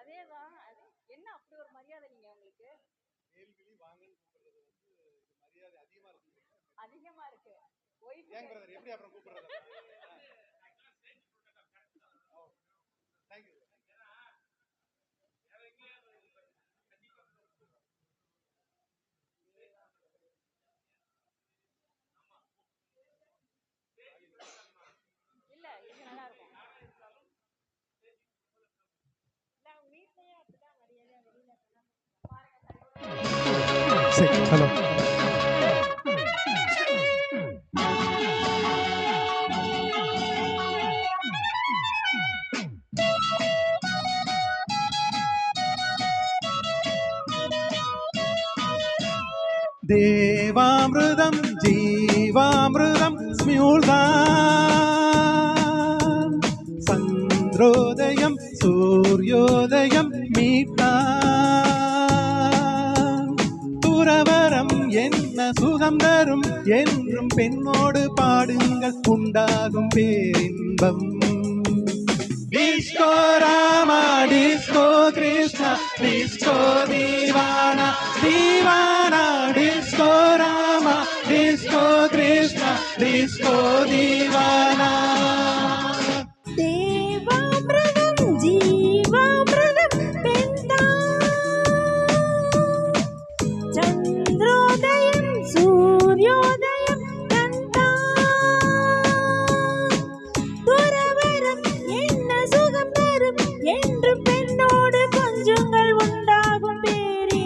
அதேதான். என்ன அப்படி ஒரு மரியாதை நீங்க உங்களுக்கு? அதிகமா இருக்கு. ஏன் பிரதர் எப்படி அப்புறம் கூப்பிடுறது? தேங்க்யூ. இல்ல இது நல்லா இருக்கும். வீட்லயே அப்படிதான் மரியாதையா வெளியில ஹலோ தேவாமிருதம் ஜீவாமிருதம் ஸ்மியூல்தான் சந்திரோதயம் சூரியோதயம் மீட்டான் துறவரம் என்ன சுகம் தரும் என்றும் பெண்ணோடு பாடுங்கள் உண்டாகும் பேரின்பம். Disco Rama disco Krishna disco தீவானா தீவானா disco Rama disco Krishna disco தீவானா. தேவாமிருதம் ஜீவாமிருதம் பெண்தான் சந்திரோதயம் சூரியோதயம் என்று பெண்ணோடு கொஞ்சங்கள் உண்டாகும் பேரி.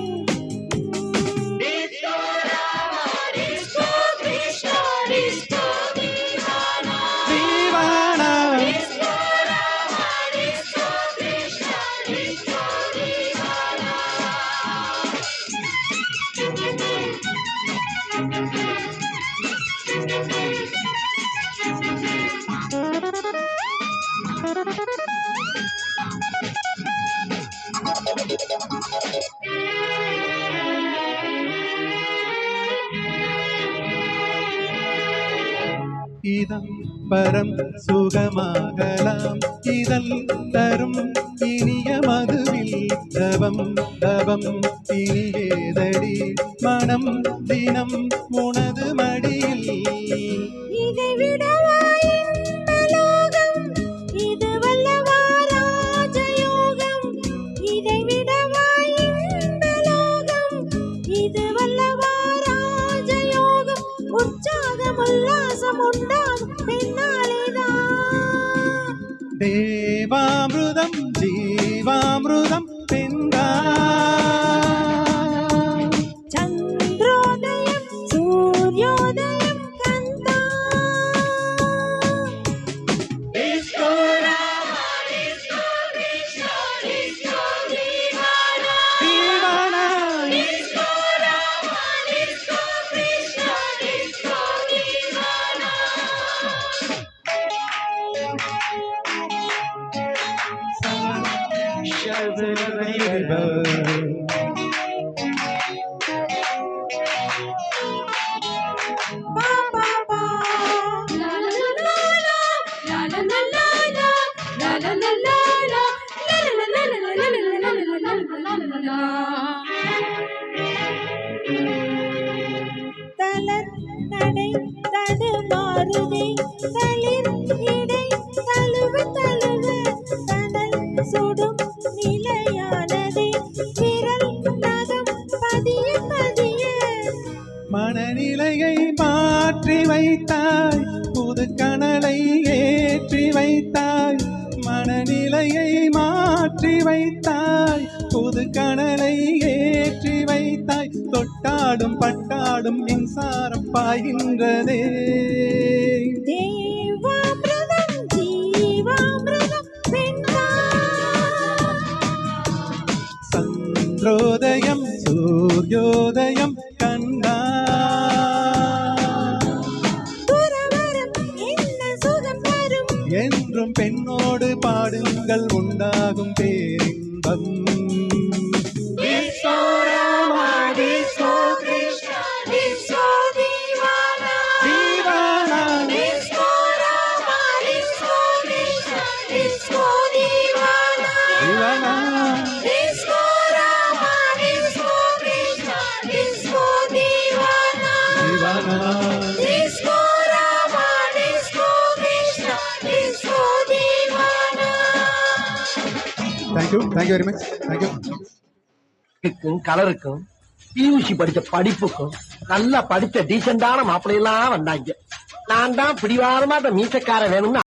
இதம் பரம் சுகமாகலாம் இதல் தரும் இனிய மதுவில் தவம் தவம் இனியேதடி மனம் தினம் உனது மடியில். இதை விடவா இன்பலோகம் இது வல்லவா ராஜயோகம். இதை விடவா இன்பலோகம் இது வல்லவா ராஜயோகம். உற்சாகம் உல்லாசம் உண்டாகும் பெண்ணாலேதான். தேவாமிருதம் ஜீவாமிருதம் பெண்தான் சந்திரோதயம் சூரியோதயம் கந்தா. Disco Rama disco Krishna disco தீவானா தீவானா disco Rama disco Krishna disco தீவானா. பா பா பா லா லா லா லா லா லா லா லா லா லா லா லா தளர் நடை தடுமாறுதே தளிர் இடை தழுவ தழுவ தனல் சுடும் நிலையானதே விரல் நகம் பதிய பதிய. மனநிலையை மாற்றி வைத்தாய் புது கனலை ஏற்றி வைத்தாய். மனநிலையை மாற்றி வைத்தாய் புது கனலை ஏற்றி வைத்தாய். தொட்டாடும் பட்டாடும் மின்சாரம் பாய்கின்றதே. தேவாமிருதம் ஜீவாமிருதம் பெண்தான் சந்திரோதயம் சூரியோதயம் கண்டா. துறவரம் என்ன சுகம் தரும் என்றும் பெண்ணோடு பாடுங்கள் உண்டாகும் பேரின்பம். Disco Rama disco Krishna disco தீவானா தீவானா disco Rama disco Krishna disco தீவானா. Thank you very much thank you. கலருக்கும் பியூசி படிச்ச படிப்புக்கும் நல்லா படிச்ச டீசெண்டான மாப்பிள்ளையெல்லாம் வந்தாங்க. நான் தான் பிடிவாதமா அந்த மீசக்கார வேணும்னு